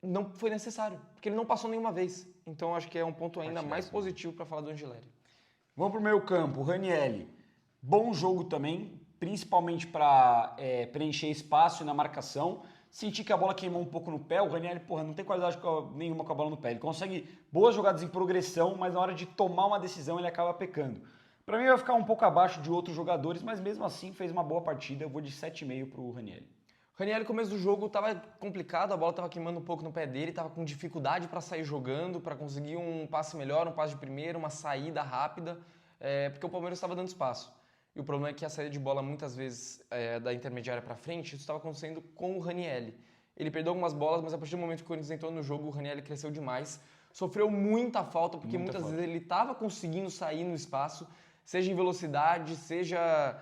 não foi necessário, porque ele não passou nenhuma vez. Então acho que é um ponto ainda mais positivo para falar do Angileri. Vamos pro meio campo, o Ranieri. Bom jogo também, principalmente para preencher espaço na marcação. Senti que a bola queimou um pouco no pé. O Ranieri, não tem qualidade nenhuma com a bola no pé. Ele consegue boas jogadas em progressão, mas na hora de tomar uma decisão ele acaba pecando. Para mim vai ficar um pouco abaixo de outros jogadores, mas mesmo assim fez uma boa partida. Eu vou de 7,5 pro Ranieri. O Ranieri, no começo do jogo, estava complicado, a bola estava queimando um pouco no pé dele, estava com dificuldade para sair jogando, para conseguir um passe melhor, um passe de primeira, uma saída rápida, porque o Palmeiras estava dando espaço. E o problema é que a saída de bola, muitas vezes, da intermediária para frente, isso estava acontecendo com o Ranieri. Ele perdeu algumas bolas, mas a partir do momento que o Corinthians entrou no jogo, o Ranieri cresceu demais, sofreu muita falta, porque muitas vezes ele estava conseguindo sair no espaço, seja em velocidade, seja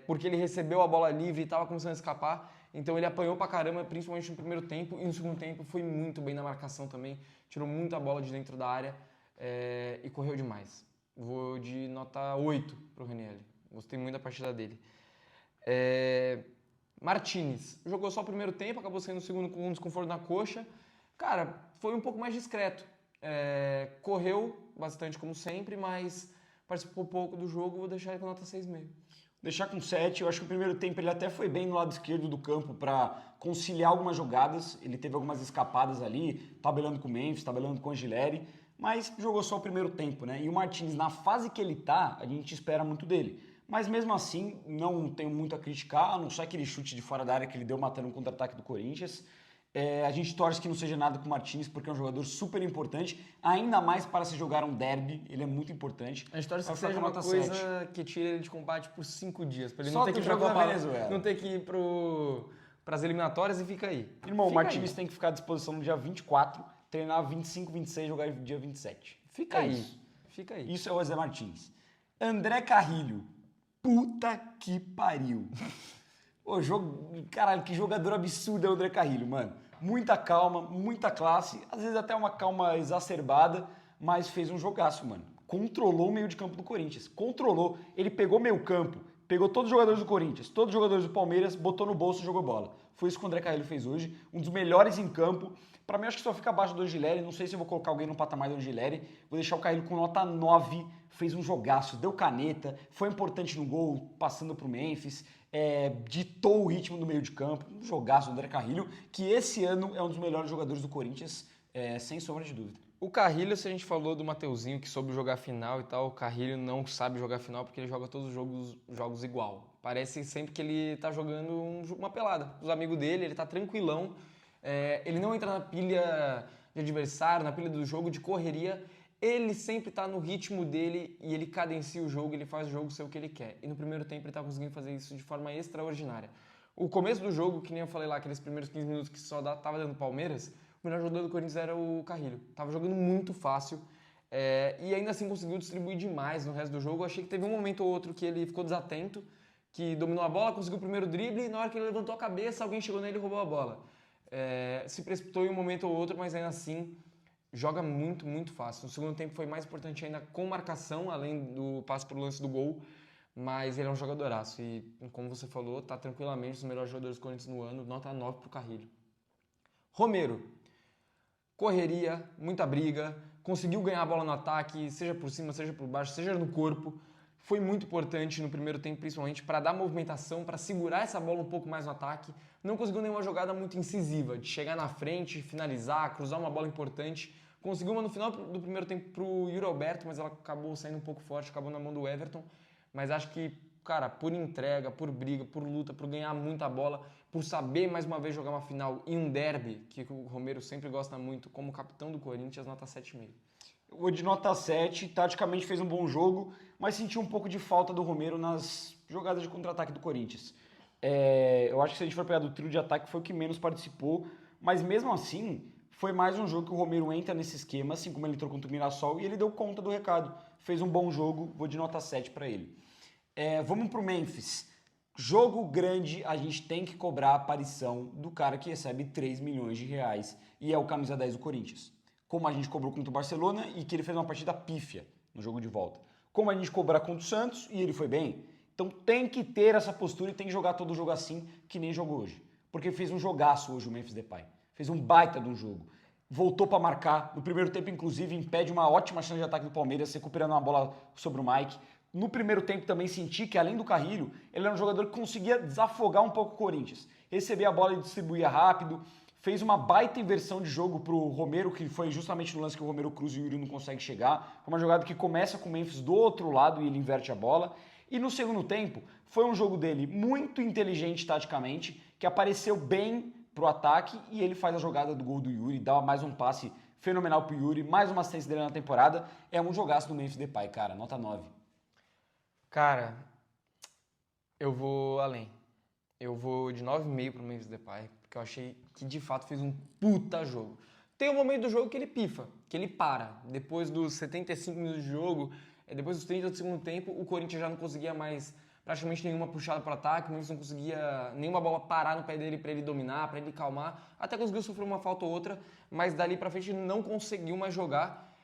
porque ele recebeu a bola livre e estava começando a escapar. Então ele apanhou pra caramba, principalmente no primeiro tempo, e no segundo tempo foi muito bem na marcação também, tirou muita bola de dentro da área e correu demais. Vou de nota 8 pro Ranieri, gostei muito da partida dele. Martinez, jogou só o primeiro tempo, acabou sendo o segundo com um desconforto na coxa. Cara, foi um pouco mais discreto, correu bastante como sempre, mas participou pouco do jogo, vou deixar ele com nota 6,5. Deixar com 7, eu acho que o primeiro tempo ele até foi bem no lado esquerdo do campo para conciliar algumas jogadas, ele teve algumas escapadas ali, tabelando com o Memphis, tabelando com o Angileri, mas jogou só o primeiro tempo, né? E o Martinez, na fase que ele tá, a gente espera muito dele. Mas mesmo assim, não tenho muito a criticar, a não ser aquele chute de fora da área que ele deu matando um contra-ataque do Corinthians. A gente torce que não seja nada com o Martinez, porque é um jogador super importante, ainda mais para se jogar um derby, ele é muito importante. A gente torce que seja uma coisa que tire ele de combate por 5 dias, para ele não ter que ir pra Venezuela. Não ter que ir para as eliminatórias e fica aí. Irmão, o Martinez tem que ficar à disposição no dia 24, treinar 25, 26, jogar dia 27. Fica aí. Fica aí. Isso é o José Martins. André Carrilho. Puta que pariu. Caralho, que jogador absurdo é o André Carrilho, mano. Muita calma, muita classe, às vezes até uma calma exacerbada, mas fez um jogaço, mano. Controlou o meio de campo do Corinthians, controlou. Ele pegou meio campo, pegou todos os jogadores do Corinthians, todos os jogadores do Palmeiras, botou no bolso e jogou bola. Foi isso que o André Carrilho fez hoje, um dos melhores em campo. Pra mim, acho que só fica abaixo do Angileri, não sei se eu vou colocar alguém no patamar do Angileri, vou deixar o Carrilho com nota 9, fez um jogaço, deu caneta, foi importante no gol, passando pro Memphis, ditou o ritmo do meio de campo, um jogaço do André Carrilho, que esse ano é um dos melhores jogadores do Corinthians, sem sombra de dúvida. O Carrilho, se a gente falou do Mateuzinho, que soube jogar final e tal, o Carrilho não sabe jogar final porque ele joga todos os jogos igual. Parece sempre que ele tá jogando uma pelada. Os amigos dele, ele tá tranquilão, ele não entra na pilha de adversário, na pilha do jogo, de correria. Ele sempre tá no ritmo dele e ele cadencia o jogo, ele faz o jogo ser o que ele quer. E no primeiro tempo ele tá conseguindo fazer isso de forma extraordinária. O começo do jogo, que nem eu falei lá, aqueles primeiros 15 minutos que só tava dando Palmeiras, o melhor jogador do Corinthians era o Carrilho. Tava jogando muito fácil e ainda assim conseguiu distribuir demais no resto do jogo. Eu achei que teve um momento ou outro que ele ficou desatento, que dominou a bola, conseguiu o primeiro drible e na hora que ele levantou a cabeça, alguém chegou nele e roubou a bola. Se precipitou em um momento ou outro, mas ainda assim joga muito, muito fácil. No segundo tempo foi mais importante ainda com marcação, além do passe pro lance do gol, mas ele é um jogadoraço e, como você falou, tá tranquilamente os melhores jogadores do Corinthians no ano, nota 9 pro Carrilho. Romero, correria, muita briga, conseguiu ganhar a bola no ataque, seja por cima, seja por baixo, seja no corpo. Foi muito importante no primeiro tempo, principalmente, para dar movimentação, para segurar essa bola um pouco mais no ataque. Não conseguiu nenhuma jogada muito incisiva, de chegar na frente, finalizar, cruzar uma bola importante. Conseguiu uma no final do primeiro tempo pro Yuri Alberto, mas ela acabou saindo um pouco forte, acabou na mão do Everton. Mas acho que, cara, por entrega, por briga, por luta, por ganhar muita bola, por saber mais uma vez jogar uma final em um derby, que o Romero sempre gosta muito, como capitão do Corinthians, nota 7,5. Eu vou de nota 7, taticamente fez um bom jogo, mas senti um pouco de falta do Romero nas jogadas de contra-ataque do Corinthians. Eu acho que se a gente for pegar do trio de ataque, foi o que menos participou, mas mesmo assim, foi mais um jogo que o Romero entra nesse esquema, assim como ele entrou contra o Mirassol, e ele deu conta do recado. Fez um bom jogo, vou de nota 7 para ele. Vamos pro Memphis. Jogo grande, a gente tem que cobrar a aparição do cara que recebe 3 milhões de reais e é o camisa 10 do Corinthians. Como a gente cobrou contra o Barcelona e que ele fez uma partida pífia no jogo de volta. Como a gente cobrar contra o Santos e ele foi bem. Então tem que ter essa postura e tem que jogar todo o jogo assim, que nem jogou hoje. Porque fez um jogaço hoje o Memphis Depay. Fez um baita de um jogo. Voltou para marcar. No primeiro tempo, inclusive, impede uma ótima chance de ataque do Palmeiras, recuperando uma bola sobre o Mike. No primeiro tempo também senti que, além do Carrilho, ele era um jogador que conseguia desafogar um pouco o Corinthians. Recebia a bola e distribuía rápido. Fez uma baita inversão de jogo pro Romero, que foi justamente no lance que o Romero cruza e o Yuri não consegue chegar. Foi uma jogada que começa com o Memphis do outro lado e ele inverte a bola. E no segundo tempo, foi um jogo dele muito inteligente taticamente, que apareceu bem pro ataque e ele faz a jogada do gol do Yuri, dá mais um passe fenomenal pro Yuri, mais uma assistência dele na temporada. É um jogaço do Memphis Depay, cara, nota 9. Cara, eu vou além. Eu vou de 9,5 pro Memphis Depay, porque eu achei que de fato fez um puta jogo. Tem um momento do jogo que ele pifa, que ele para. Depois dos 75 minutos de jogo, depois dos 30 do segundo tempo, o Corinthians já não conseguia mais praticamente nenhuma puxada para ataque, o Memphis não conseguia nenhuma bola parar no pé dele para ele dominar, para ele calmar. Até conseguiu sofrer uma falta ou outra, mas dali para frente não conseguiu mais jogar.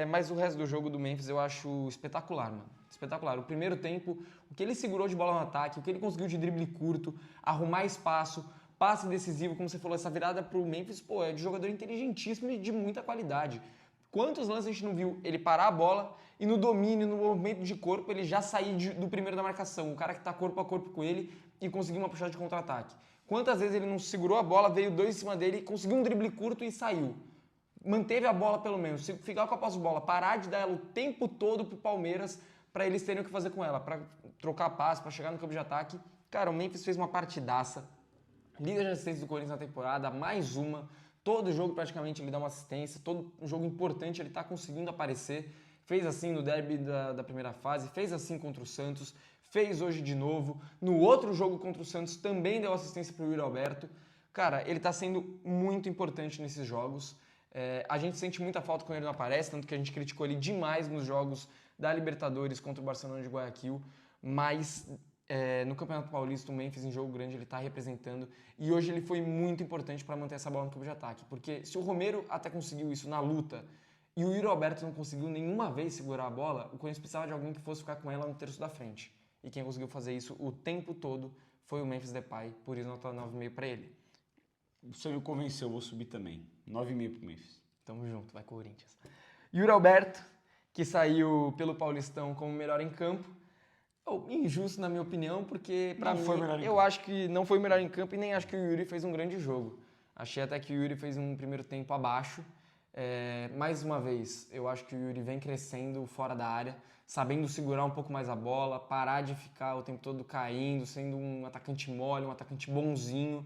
Mas o resto do jogo do Memphis eu acho espetacular, mano. Espetacular. O primeiro tempo, o que ele segurou de bola no ataque, o que ele conseguiu de drible curto, arrumar espaço, passe decisivo, como você falou, essa virada pro Memphis, é de jogador inteligentíssimo e de muita qualidade. Quantos lances a gente não viu ele parar a bola e no domínio, no movimento de corpo, ele já sair do primeiro da marcação, o cara que tá corpo a corpo com ele e conseguir uma puxada de contra-ataque. Quantas vezes ele não segurou a bola, veio dois em cima dele, conseguiu um drible curto e saiu. Manteve a bola pelo menos, ficar com a posse de bola, parar de dar ela o tempo todo pro Palmeiras para eles terem o que fazer com ela, para trocar passe, para chegar no campo de ataque. Cara, o Memphis fez uma partidaça, líder de assistência do Corinthians na temporada, mais uma. Todo jogo praticamente ele dá uma assistência, todo jogo importante ele tá conseguindo aparecer. Fez assim no derby da primeira fase, fez assim contra o Santos, fez hoje de novo. No outro jogo contra o Santos também deu assistência pro Yuri Alberto. Cara, ele tá sendo muito importante nesses jogos. A gente sente muita falta quando ele não aparece, tanto que a gente criticou ele demais nos jogos da Libertadores contra o Barcelona de Guayaquil, mas no Campeonato Paulista, o Memphis em jogo grande ele está representando e hoje ele foi muito importante para manter essa bola no campo de ataque, porque se o Romero até conseguiu isso na luta e o Yuri Alberto não conseguiu nenhuma vez segurar a bola, o Corinthians precisava de alguém que fosse ficar com ela no terço da frente. E quem conseguiu fazer isso o tempo todo foi o Memphis Depay, por isso nota 9,5 para ele. Você me convenceu, eu vou subir também. 9,5 pro Memphis. Tamo junto, vai Corinthians. Yuri Alberto, que saiu pelo Paulistão como melhor em campo. Injusto na minha opinião, porque pra mim eu acho que não foi o melhor em campo e nem acho que o Yuri fez um grande jogo. Achei até que o Yuri fez um primeiro tempo abaixo. Mais uma vez, eu acho que o Yuri vem crescendo fora da área, sabendo segurar um pouco mais a bola, parar de ficar o tempo todo caindo, sendo um atacante mole, um atacante bonzinho.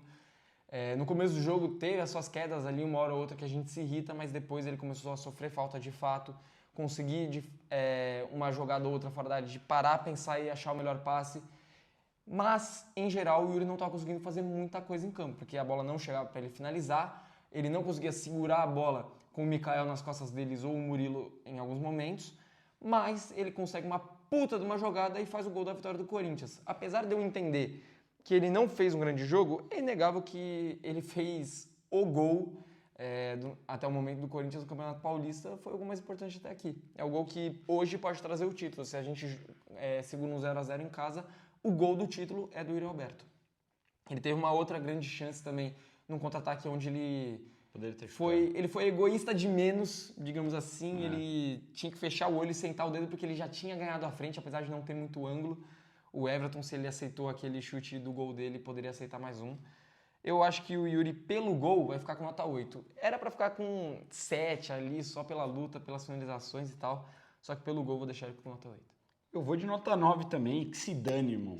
No começo do jogo teve as suas quedas ali, uma hora ou outra que a gente se irrita, mas depois ele começou a sofrer falta de fato, conseguir uma jogada ou outra fora da área, de parar, pensar e achar o melhor passe. Mas, em geral, o Yuri não estava conseguindo fazer muita coisa em campo, porque a bola não chegava para ele finalizar, ele não conseguia segurar a bola com o Mikael nas costas deles ou o Murilo em alguns momentos, mas ele consegue uma puta de uma jogada e faz o gol da vitória do Corinthians. Apesar de eu entender que ele não fez um grande jogo, é inegável que ele fez o gol até o momento do Corinthians no Campeonato Paulista, foi o gol mais importante até aqui. É o gol que hoje pode trazer o título. Se a gente segura um 0-0 em casa, o gol do título é do Yuri Alberto. Ele teve uma outra grande chance também num contra-ataque onde ele foi egoísta de menos, digamos assim. Ele tinha que fechar o olho e sentar o dedo porque ele já tinha ganhado a frente, apesar de não ter muito ângulo. O Everton, se ele aceitou aquele chute do gol dele, poderia aceitar mais um. Eu acho que o Yuri, pelo gol, vai ficar com nota 8. Era pra ficar com 7 ali, só pela luta, pelas finalizações e tal. Só que pelo gol, vou deixar ele com nota 8. Eu vou de nota 9 também, que se dane, irmão.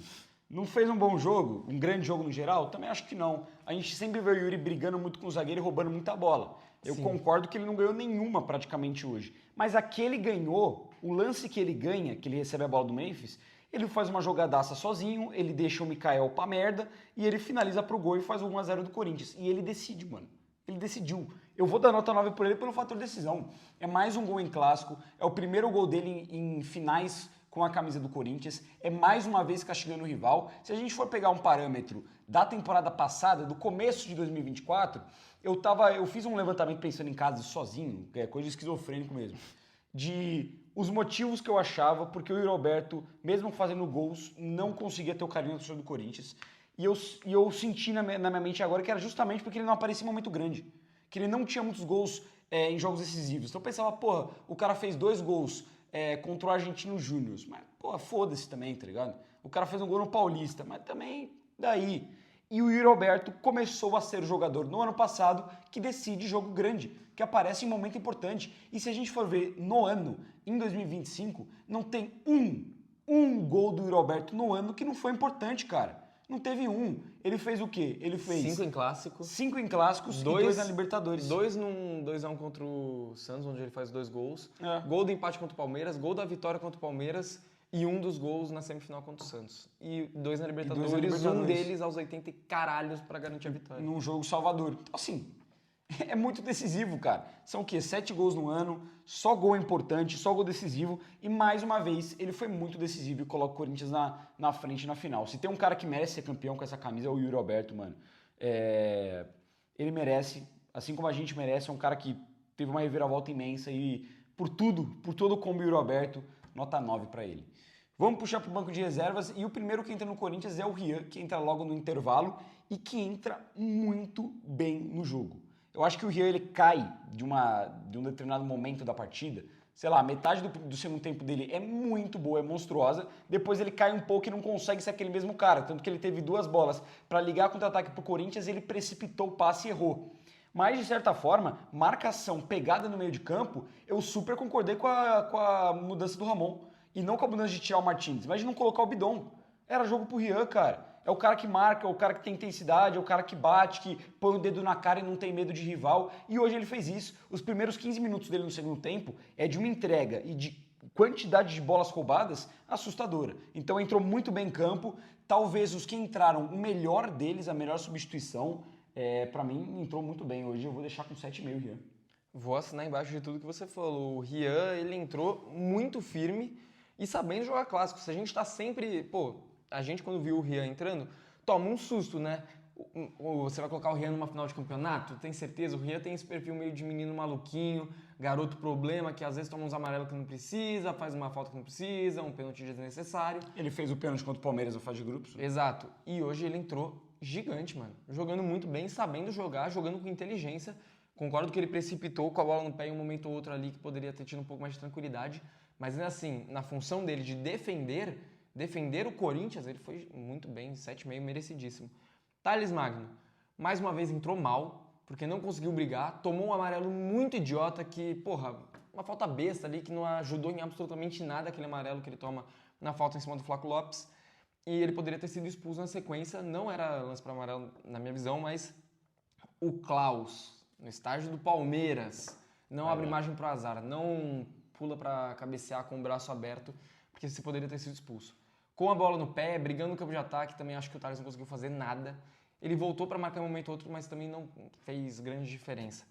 Não fez um bom jogo, um grande jogo no geral? Também acho que não. A gente sempre vê o Yuri brigando muito com o zagueiro e roubando muita bola. Eu Sim. concordo que ele não ganhou nenhuma praticamente hoje. Mas aquele ganhou, o lance que ele ganha, que ele recebe a bola do Memphis, ele faz uma jogadaça sozinho, ele deixa o Mikael pra merda e ele finaliza pro gol e faz o 1x0 do Corinthians. E ele decide, mano. Ele decidiu. Eu vou dar nota 9 por ele pelo fator decisão. É mais um gol em clássico, é o primeiro gol dele em finais com a camisa do Corinthians, é mais uma vez castigando o rival. Se a gente for pegar um parâmetro da temporada passada, do começo de 2024, eu fiz um levantamento pensando em casa sozinho, que é coisa de esquizofrênico mesmo, de os motivos que eu achava porque o Yuri Alberto, mesmo fazendo gols, não conseguia ter o carinho do torcedor do Corinthians. E eu senti na minha mente agora que era justamente porque ele não aparecia em momento grande, que ele não tinha muitos gols em jogos decisivos. Então eu pensava, porra, o cara fez 2 gols contra o Argentino Júnior, mas, porra, foda-se também, tá ligado? O cara fez um gol no Paulista, mas também daí. E o Yuri Alberto começou a ser o jogador no ano passado que decide jogo grande, que aparece em momento importante. E se a gente for ver no ano, em 2025, não tem um gol do Yuri Alberto no ano que não foi importante, cara. Não teve um. Ele fez o quê? Ele fez 5 em clássico. 5 em clássicos e 2 na Libertadores. 2 num 2x1 contra o Santos, onde ele faz 2 gols. É. Gol do empate contra o Palmeiras, gol da vitória contra o Palmeiras e um dos gols na semifinal contra o Santos. E 2 na Libertadores, um deles aos 80 e caralhos pra garantir a vitória. Num jogo Salvador. Então, assim, é muito decisivo, cara. São o quê? 7 gols no ano, só gol importante, só gol decisivo. E mais uma vez, ele foi muito decisivo e coloca o Corinthians na frente na final. Se tem um cara que merece ser campeão com essa camisa, é o Yuri Alberto, mano. Ele merece, assim como a gente merece, é um cara que teve uma reviravolta imensa e por todo como o Yuri Alberto, nota 9 pra ele. Vamos puxar pro banco de reservas e o primeiro que entra no Corinthians é o Rian, que entra logo no intervalo e que entra muito bem no jogo. Eu acho que o Rian ele cai de um determinado momento da partida, sei lá, metade do segundo tempo dele é muito boa, é monstruosa, depois ele cai um pouco e não consegue ser aquele mesmo cara, tanto que ele teve 2 bolas para ligar contra-ataque pro Corinthians, ele precipitou o passe e errou. Mas, de certa forma, marcação, pegada no meio de campo, eu super concordei com a mudança do Ramon. E não com a mudança de tirar o Martins, mas de não colocar o Bidon. Era jogo pro Rian, cara. É o cara que marca, é o cara que tem intensidade, é o cara que bate, que põe o dedo na cara e não tem medo de rival. E hoje ele fez isso. Os primeiros 15 minutos dele no segundo tempo é de uma entrega e de quantidade de bolas roubadas assustadora. Então entrou muito bem em campo. Talvez os que entraram, o melhor deles, a melhor substituição, pra mim entrou muito bem. Hoje eu vou deixar com 7,5 Rian. Vou assinar embaixo de tudo que você falou. O Rian, ele entrou muito firme e sabendo jogar clássico. Se a gente tá sempre... Pô, a gente quando viu o Rian entrando, toma um susto, né? Você vai colocar o Rian numa final de campeonato? Tem certeza? O Rian tem esse perfil meio de menino maluquinho, garoto problema, que às vezes toma uns amarelos que não precisa, faz uma falta que não precisa, um pênalti desnecessário. Ele fez o pênalti contra o Palmeiras na fase de grupos. Exato. E hoje ele entrou gigante, mano. Jogando muito bem, sabendo jogar, jogando com inteligência. Concordo que ele precipitou com a bola no pé em um momento ou outro ali que poderia ter tido um pouco mais de tranquilidade. Mas assim, na função dele de defender o Corinthians, ele foi muito bem, 7,5, merecidíssimo. Thales Magno, mais uma vez entrou mal, porque não conseguiu brigar, tomou um amarelo muito idiota que, porra, uma falta besta ali que não ajudou em absolutamente nada aquele amarelo que ele toma na falta em cima do Flaco Lopes. E ele poderia ter sido expulso na sequência, não era lance para amarelo na minha visão, mas o Klaus, no estágio do Palmeiras, não abre margem para o azar, não pula para cabecear com o braço aberto, porque você poderia ter sido expulso. Com a bola no pé, brigando no campo de ataque, também acho que o Thales não conseguiu fazer nada. Ele voltou para marcar um momento ou outro, mas também não fez grande diferença.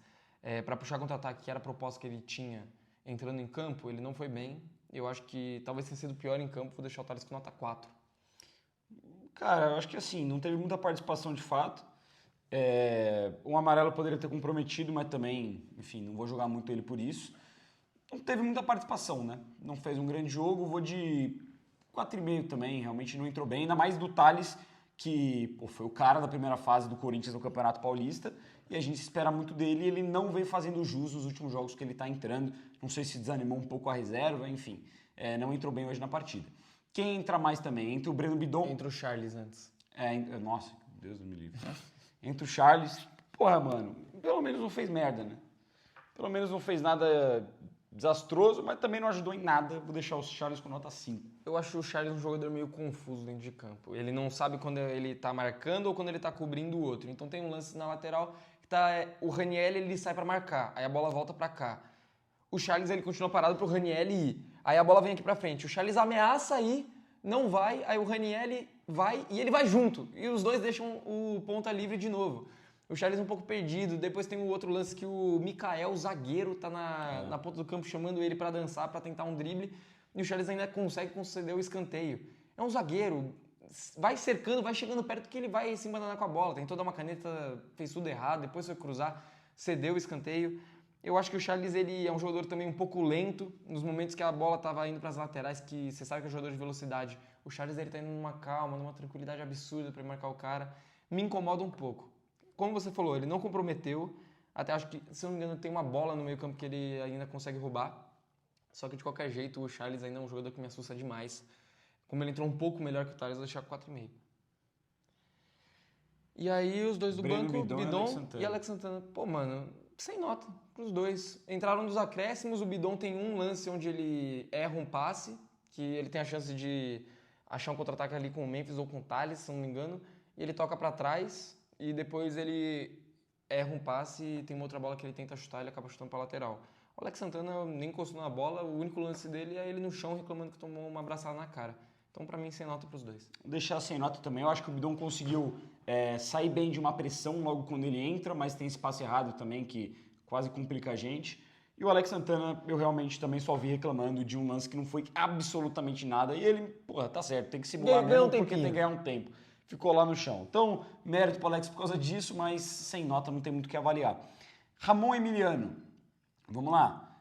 Para puxar contra-ataque, que era a proposta que ele tinha entrando em campo, ele não foi bem. Eu acho que talvez tenha sido pior em campo, vou deixar o Thales com nota 4. Cara, eu acho que assim, não teve muita participação de fato. Um amarelo poderia ter comprometido, mas também, enfim, não vou jogar muito ele por isso. Não teve muita participação, né? Não fez um grande jogo, vou de 4,5 também, realmente não entrou bem. Ainda mais do Thales, que foi o cara da primeira fase do Corinthians no Campeonato Paulista, e a gente espera muito dele, e ele não vem fazendo jus nos últimos jogos que ele tá entrando. Não sei se desanimou um pouco a reserva, enfim, não entrou bem hoje na partida. Quem entra mais também? Entra o Breno Bidon. Entra o Charles antes. Nossa, Deus me livre. Entra o Charles. Porra, mano, pelo menos não fez merda, né? Pelo menos não fez nada desastroso, mas também não ajudou em nada. Vou deixar o Charles com nota 5. Eu acho o Charles um jogador meio confuso dentro de campo. Ele não sabe quando ele tá marcando ou quando ele tá cobrindo o outro. Então tem um lance na lateral o Ranieri ele sai para marcar, aí a bola volta para cá. O Charles ele continua parado pro Ranieri ir. Aí a bola vem aqui para frente. O Charles ameaça ir, não vai, aí o Ranieri vai e ele vai junto. E os dois deixam o ponta livre de novo. O Charles um pouco perdido. Depois tem o outro lance que o Mikael, o zagueiro, tá na ponta do campo chamando ele para dançar, para tentar um drible. E o Charles ainda consegue conceder o escanteio. É um zagueiro, vai cercando, vai chegando perto que ele vai se embananar com a bola. Tem toda uma caneta, fez tudo errado, depois foi cruzar, cedeu o escanteio. Eu acho que o Charles ele é um jogador também um pouco lento, nos momentos que a bola estava indo para as laterais, que você sabe que é um jogador de velocidade. O Charles ele tá indo numa calma, numa tranquilidade absurda para marcar o cara. Me incomoda um pouco. Como você falou, ele não comprometeu, até acho que, se não me engano, tem uma bola no meio campo que ele ainda consegue roubar. Só que de qualquer jeito, o Charles ainda é um jogador que me assusta demais. Como ele entrou um pouco melhor que o Thales, eu vou deixar 4,5. E aí os dois do Breno banco, Bidon e Alex Santana. Pô, mano, sem nota pros dois. Entraram dos acréscimos, o Bidon tem um lance onde ele erra um passe, que ele tem a chance de achar um contra-ataque ali com o Memphis ou com o Thales, se não me engano, e ele toca pra trás e depois ele erra um passe e tem uma outra bola que ele tenta chutar e ele acaba chutando pra lateral. O Alex Santana nem encostou na bola, o único lance dele é ele no chão reclamando que tomou uma abraçada na cara. Então, pra mim, sem nota pros dois. Vou deixar sem nota também. Eu acho que o Bidon conseguiu sair bem de uma pressão logo quando ele entra, mas tem esse passe errado também que quase complica a gente. E o Alex Santana, eu realmente também só vi reclamando de um lance que não foi absolutamente nada. E ele, porra, tá certo, tem que se bolar mesmo porque tem que ganhar um tempo. Ficou lá no chão. Então, mérito pro Alex por causa disso, mas sem nota não tem muito o que avaliar. Ramon Emiliano, vamos lá.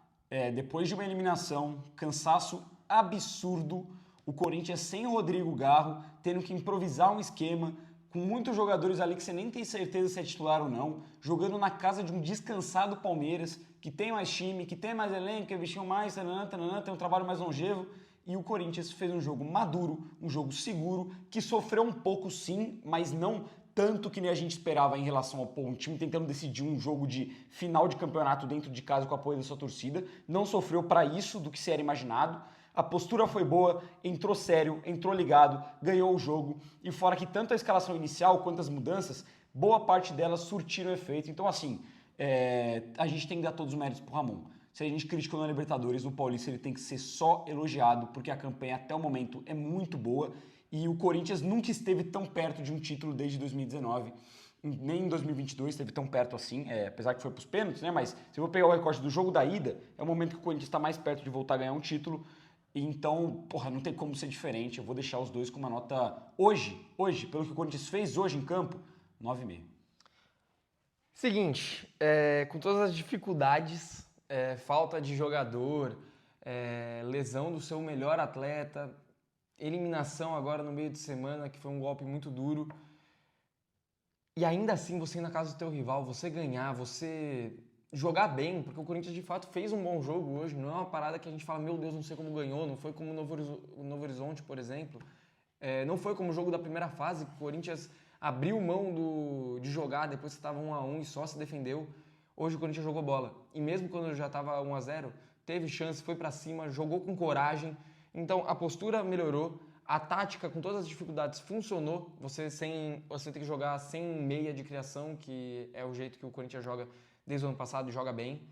Depois de uma eliminação, cansaço absurdo, o Corinthians sem o Rodrigo Garro, tendo que improvisar um esquema, com muitos jogadores ali que você nem tem certeza se é titular ou não, jogando na casa de um descansado Palmeiras, que tem mais time, que tem mais elenco, que investiu mais, tem um trabalho mais longevo, e o Corinthians fez um jogo maduro, um jogo seguro, que sofreu um pouco sim, mas não tanto que nem a gente esperava em relação ao um time tentando decidir um jogo de final de campeonato dentro de casa com o apoio da sua torcida, não sofreu para isso do que se era imaginado. A postura foi boa, entrou sério, entrou ligado, ganhou o jogo. E fora que tanto a escalação inicial quanto as mudanças, boa parte delas surtiram efeito. Então, assim, a gente tem que dar todos os méritos pro Ramon. Se a gente criticou na Libertadores, o Paulista ele tem que ser só elogiado, porque a campanha até o momento é muito boa. E o Corinthians nunca esteve tão perto de um título desde 2019. Nem em 2022 esteve tão perto assim, apesar que foi para os pênaltis, né? Mas se eu vou pegar o recorte do jogo da ida, é o momento que o Corinthians está mais perto de voltar a ganhar um título. Então, porra, não tem como ser diferente. Eu vou deixar os dois com uma nota hoje, pelo que o Corinthians fez hoje em campo, 9,5. Seguinte, com todas as dificuldades, falta de jogador, lesão do seu melhor atleta, eliminação agora no meio de semana, que foi um golpe muito duro, e ainda assim você ir na casa do teu rival, você ganhar, você jogar bem, porque o Corinthians de fato fez um bom jogo hoje, não é uma parada que a gente fala, meu Deus, não sei como ganhou, não foi como o Novo Horizonte, por exemplo, não foi como o jogo da primeira fase, que o Corinthians abriu mão de jogar depois que estava 1-1 e só se defendeu. Hoje o Corinthians jogou bola, e mesmo quando já estava 1-0, teve chance, foi pra cima, jogou com coragem, então a postura melhorou, a tática com todas as dificuldades funcionou, você tem que jogar sem meia de criação, que é o jeito que o Corinthians joga desde o ano passado e joga bem.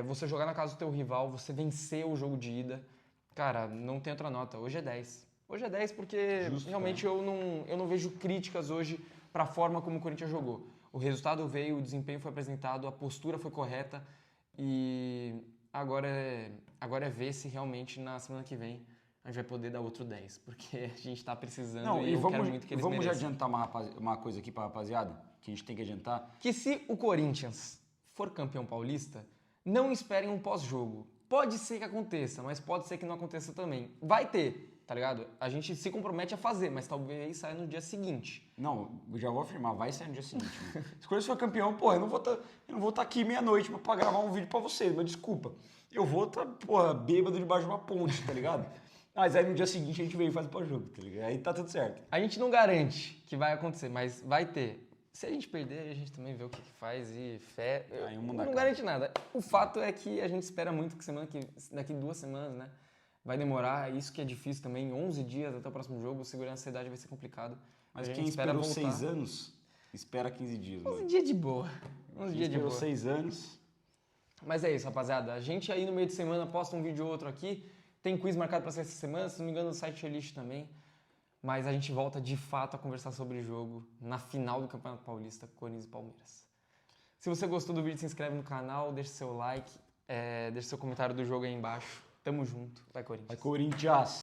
Você jogar na casa do teu rival, você vencer o jogo de ida, cara, não tem outra nota. Hoje é 10. Hoje é 10 porque Justo, realmente eu não vejo críticas hoje para a forma como o Corinthians jogou. O resultado veio, o desempenho foi apresentado, a postura foi correta e agora é ver se realmente na semana que vem a gente vai poder dar outro 10, porque a gente está precisando e eu quero muito que eles vamos já mereçam. adiantar uma coisa aqui para a rapaziada, que a gente tem que adiantar. Que se o Corinthians for campeão paulista, não esperem um pós-jogo. Pode ser que aconteça, mas pode ser que não aconteça também. Vai ter, tá ligado? A gente se compromete a fazer, mas talvez saia no dia seguinte. Não, eu já vou afirmar, vai sair no dia seguinte. Mano. Se o Corinthians for campeão, porra, eu não vou estar aqui meia-noite para gravar um vídeo para vocês, mas desculpa. Eu vou estar, porra, bêbado debaixo de uma ponte, tá ligado? Mas aí no dia seguinte a gente vem e faz o pós-jogo, tá ligado? Aí tá tudo certo. A gente não garante que vai acontecer, mas vai ter. Se a gente perder, a gente também vê o que faz e fé. Não garante nada. O fato é que a gente espera muito que daqui 2 semanas, né? Vai demorar, isso que é difícil também. 11 dias até o próximo jogo, segurar a ansiedade vai ser complicado. Mas quem esperou 6 anos... Espera 15 dias, Uns mano. dias de boa. Uns dias de Esperou boa. 6 anos. Mas é isso, rapaziada. A gente aí no meio de semana posta um vídeo ou outro aqui. Tem quiz marcado pra ser essa semana, se não me engano, no site Elite também. Mas a gente volta de fato a conversar sobre o jogo na final do Campeonato Paulista, Corinthians e Palmeiras. Se você gostou do vídeo, se inscreve no canal, deixa seu like, deixa seu comentário do jogo aí embaixo. Tamo junto. Vai, Corinthians. Vai, Corinthians.